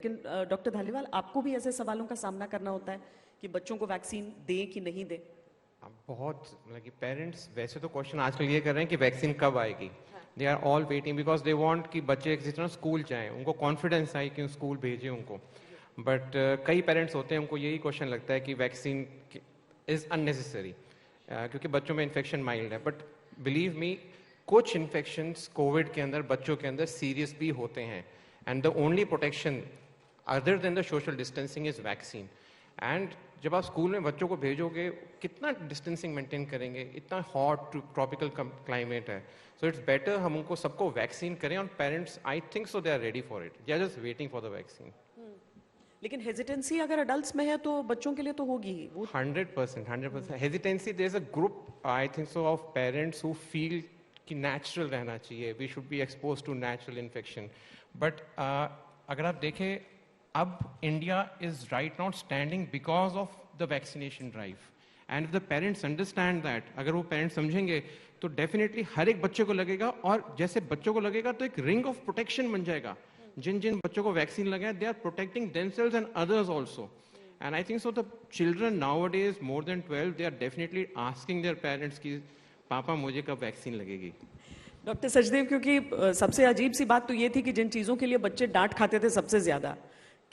लेकिन डॉक्टर धालीवाल, आपको भी ऐसे सवालों का सामना करना होता है कि बच्चों को वैक्सीन दें कि नहीं दें? बहुत मतलब कि पेरेंट्स वैसे तो क्वेश्चन आजकल ये कर रहे हैं कि वैक्सीन कब आएगी. They are all waiting because they want कि बच्चे जिस तरह स्कूल जाएं, उनको कॉन्फिडेंस आए कि स्कूल भेजें उनको. बट कई पेरेंट्स होते हैं, उनको यही क्वेश्चन लगता है कि वैक्सीन इज़ अननेसेसरी क्योंकि बच्चों में इन्फेक्शन माइल्ड है. बट बिलीव मी, कुछ इन्फेक्शंस कोविड के अंदर बच्चों के अंदर सीरियस भी होते हैं. And the only protection other than the social distancing is vaccine. And जब आप स्कूल में बच्चों को भेजोगे, कितना डिस्टेंसिंग मेंटेन करेंगे? इतना हॉट ट्रॉपिकल क्लाइमेट है. सो इट्स बेटर हम उनको सबको वैक्सीन करें. और parents, I think so, they are ready for it. They are just waiting for the vaccine. लेकिन हेजिटेंसी अगर अडल्ट्स में है तो बच्चों के लिए तो होगी ही. 100% hesitancy. There is a group, I think so, of parents who feel कि नेचुरल रहना चाहिए, we should be expose to natural infection. But अगर आप देखें, अब India is right now standing because of the vaccination drive. And if the parents understand that, अगर वो parents समझेंगे तो डेफिनेटली हर एक बच्चे को लगेगा. और जैसे बच्चों को लगेगा तो एक रिंग ऑफ प्रोटेक्शन बन जाएगा. जिन जिन बच्चों को वैक्सीन लगा है, they are protecting themselves and others also. And I think so the children nowadays more than 12, they are definitely asking their parents कि पापा मुझे कब वैक्सीन लगेगी. डॉक्टर सचदेव, क्योंकि सबसे अजीब सी बात तो ये थी कि जिन चीज़ों के लिए बच्चे डांट खाते थे सबसे ज़्यादा,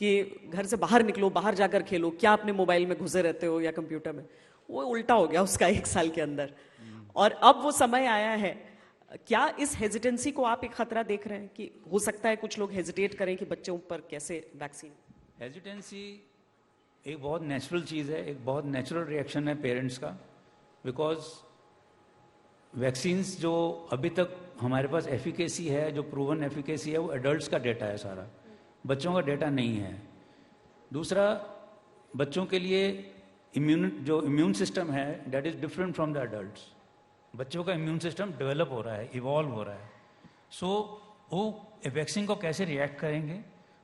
कि घर से बाहर निकलो, बाहर जाकर खेलो, क्या अपने मोबाइल में घुसे रहते हो या कंप्यूटर में, वो उल्टा हो गया उसका 1 साल के अंदर. और अब वो समय आया है. क्या इस हेजिटेंसी को आप एक खतरा देख रहे हैं कि हो सकता है कुछ लोग हेजिटेट करें कि बच्चों पर कैसे वैक्सीन? हेजिटेंसी एक बहुत नेचुरल चीज़ है, एक बहुत नेचुरल रिएक्शन है पेरेंट्स का. बिकॉज वैक्सीन्स जो अभी तक हमारे पास एफिकेसी है, जो प्रूवन एफिकेसी है, वो एडल्ट्स का डेटा है सारा, बच्चों का डेटा नहीं है. दूसरा, बच्चों के लिए इम्यून सिस्टम है that is different from the adults. बच्चों का इम्यून सिस्टम डेवलप हो रहा है, इवॉल्व हो रहा है. सो वो वैक्सीन को कैसे रिएक्ट करेंगे,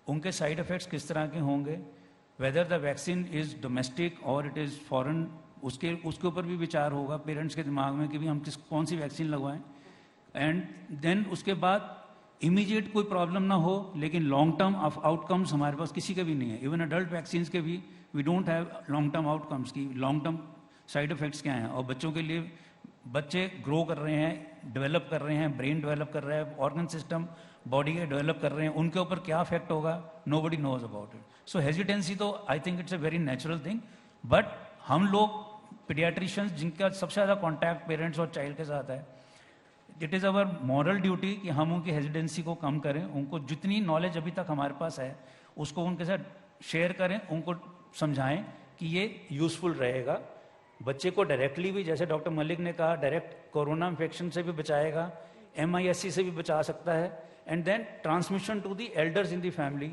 उनके साइड इफेक्ट्स किस तरह के होंगे, whether the vaccine is domestic और इट इज़ फॉरेन, उसके ऊपर भी विचार होगा पेरेंट्स के दिमाग में कि भी हम कौन सी वैक्सीन लगवाएं. एंड देन उसके बाद इमीडिएट कोई प्रॉब्लम ना हो, लेकिन लॉन्ग टर्म आउटकम्स हमारे पास किसी के भी नहीं है. इवन एडल्ट वैक्सीन के भी we don't have long term outcomes की लॉन्ग टर्म साइड इफेक्ट्स क्या हैं. और बच्चों के लिए, बच्चे ग्रो कर रहे हैं, डेवलप कर रहे हैं, ब्रेन डेवलप कर रहा है, ऑर्गन सिस्टम बॉडी के डेवलप कर रहे हैं, उनके ऊपर क्या इफेक्ट होगा, nobody knows about it. So hesitancy तो I think it's a very natural thing. But हम लोग पीडियाट्रिशियंस, जिनका सबसे ज़्यादा कॉन्टैक्ट पेरेंट्स और चाइल्ड के साथ है, it is our moral duty कि हम उनकी हेजिटेंसी को कम करें. उनको जितनी नॉलेज अभी तक हमारे पास है उसको उनके साथ शेयर करें, उनको समझाएं कि ये यूजफुल रहेगा. बच्चे को डायरेक्टली भी, जैसे डॉक्टर मलिक ने कहा, डायरेक्ट कोरोना इन्फेक्शन से भी बचाएगा, MIS-C से भी बचा सकता है, and then transmission to the elders in the family,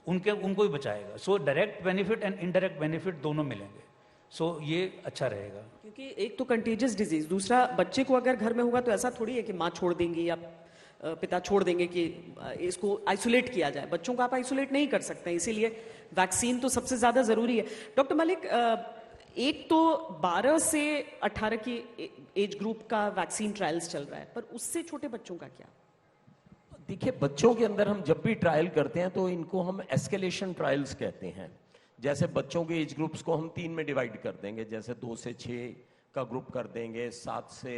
उनको भी बचाएगा. So direct benefit and indirect benefit दोनों मिलेंगे. सो ये अच्छा रहेगा. क्योंकि एक तो कंटेजियस डिजीज, दूसरा बच्चे को अगर घर में होगा तो ऐसा थोड़ी है कि माँ छोड़ देंगी या पिता छोड़ देंगे कि इसको आइसोलेट किया जाए. बच्चों को आप आइसोलेट नहीं कर सकते, इसीलिए वैक्सीन तो सबसे ज्यादा जरूरी है. डॉक्टर मलिक, एक तो 12 से 18 की एज ग्रुप का वैक्सीन ट्रायल्स चल रहा है, पर उससे छोटे बच्चों का क्या? देखिए, बच्चों के अंदर हम जब भी ट्रायल करते हैं तो इनको हम एस्केलेशन ट्रायल्स कहते हैं. जैसे बच्चों के एज ग्रुप्स को हम 3 में डिवाइड कर देंगे, जैसे 2 से 6 का ग्रुप कर देंगे, 7 से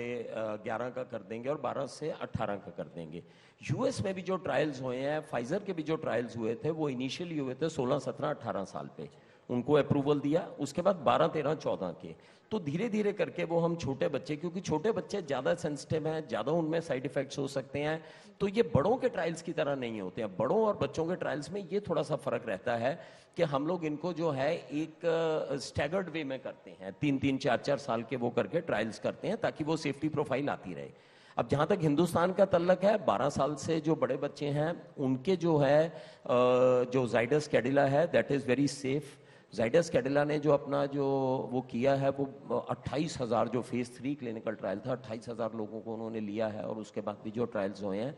11 का कर देंगे और 12 से 18 का कर देंगे. यूएस में भी जो ट्रायल्स हुए हैं, फाइजर के भी जो ट्रायल्स हुए थे, वो इनिशियली हुए थे 16, 17, 18 साल पे, उनको अप्रूवल दिया. उसके बाद 12, 13, 14 के. तो धीरे धीरे करके वो हम छोटे बच्चे, क्योंकि छोटे बच्चे ज़्यादा सेंसिटिव हैं, ज़्यादा उनमें साइड इफेक्ट्स हो सकते हैं, तो ये बड़ों के ट्रायल्स की तरह नहीं होते हैं. बड़ों और बच्चों के ट्रायल्स में ये थोड़ा सा फर्क रहता है कि हम लोग इनको जो है एक स्टैगर्ड वे में करते हैं, 3-3, 4-4 साल के वो करके ट्रायल्स करते हैं, ताकि वो सेफ्टी प्रोफाइल आती रहे. अब जहाँ तक हिंदुस्तान का तल्लक है, 12 साल से जो बड़े बच्चे हैं उनके जो है जो जाइडस कैडिला है, that is very safe. Zydus Cadila ने जो अपना जो वो किया है, वो 28,000 जो फेज 3 क्लिनिकल ट्रायल था, 28,000 लोगों को उन्होंने लिया है, और उसके बाद भी जो ट्रायल्स हुए हैं,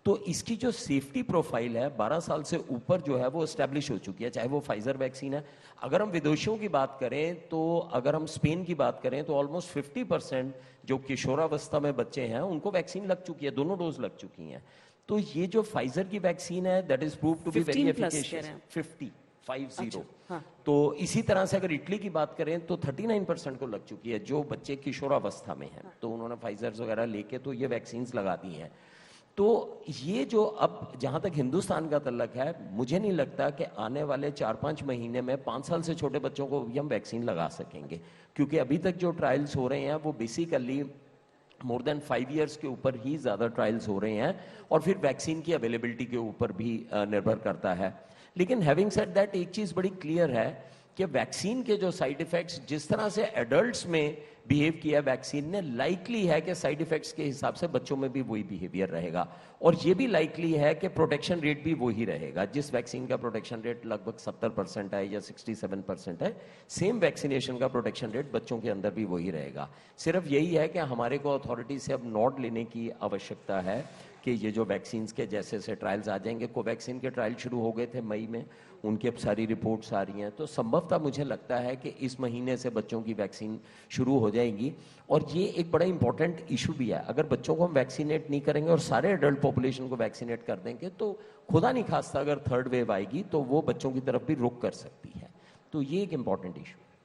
तो इसकी जो सेफ्टी प्रोफाइल है 12 साल से ऊपर जो है वो एस्टेब्लिश हो चुकी है, चाहे वो फाइजर वैक्सीन है. अगर हम विदेशों की बात करें, तो अगर हम स्पेन की बात करें, तो ऑलमोस्ट 50% जो किशोरावस्था में बच्चे हैं उनको वैक्सीन लग चुकी है, दोनों डोज लग चुकी हैं. तो ये जो फाइजर की वैक्सीन है that is prove to be very 15 plus efficient. कह रहे हैं। 50 हाँ। तो इसी तरह से अगर इटली की बात करें तो 39% को लग चुकी है जो बच्चे किशोरावस्था में हैं। तो उन्होंने फाइजर वगैरह लेके तो ये वैक्सीन लगा दी हैं। तो ये जो अब जहां तक हिंदुस्तान का तल्लक है, मुझे नहीं लगता कि आने वाले 4-5 महीने में 5 साल से छोटे बच्चों को भी हम वैक्सीन लगा सकेंगे, क्योंकि अभी तक जो ट्रायल्स हो रहे हैं वो बेसिकली मोर देन 5 इयर्स के ऊपर ही ज़्यादा ट्रायल्स हो रहे हैं, और फिर वैक्सीन की अवेलेबिलिटी के ऊपर भी निर्भर करता है। लेकिन हैविंग सेड दैट, एक चीज़ बड़ी क्लियर है कि वैक्सीन के जो साइड इफ़ेक्ट्स जिस तरह से एडल्ट्स में बिहेव किया वैक्सीन ने, लाइकली है कि साइड इफ़ेक्ट्स के हिसाब से बच्चों में भी वही बिहेवियर रहेगा, और ये भी लाइकली है कि प्रोटेक्शन रेट भी वही रहेगा। जिस वैक्सीन का प्रोटेक्शन रेट लगभग 70% है या 67% है, सेम वैक्सीनेशन का प्रोटेक्शन रेट बच्चों के अंदर भी वही रहेगा। सिर्फ यही है कि हमारे को अथॉरिटी से अब नोट लेने की आवश्यकता है कि ये जो वैक्सीन्स के जैसे से ट्रायल्स आ जाएंगे, कोवैक्सीन के ट्रायल शुरू हो गए थे मई में, उनकी अब सारी रिपोर्ट्स आ रही हैं, तो संभवतः मुझे लगता है कि इस महीने से बच्चों की वैक्सीन शुरू हो जाएगी। और ये एक बड़ा इंपॉर्टेंट इशू भी है, अगर बच्चों को हम वैक्सीनेट नहीं करेंगे और सारे एडल्ट पॉपुलेशन को वैक्सीनेट कर देंगे तो खुदा नहीं खास्ता अगर थर्ड वेव आएगी तो वो बच्चों की तरफ भी रुख कर सकती है। तो ये एक इंपॉर्टेंट इशू।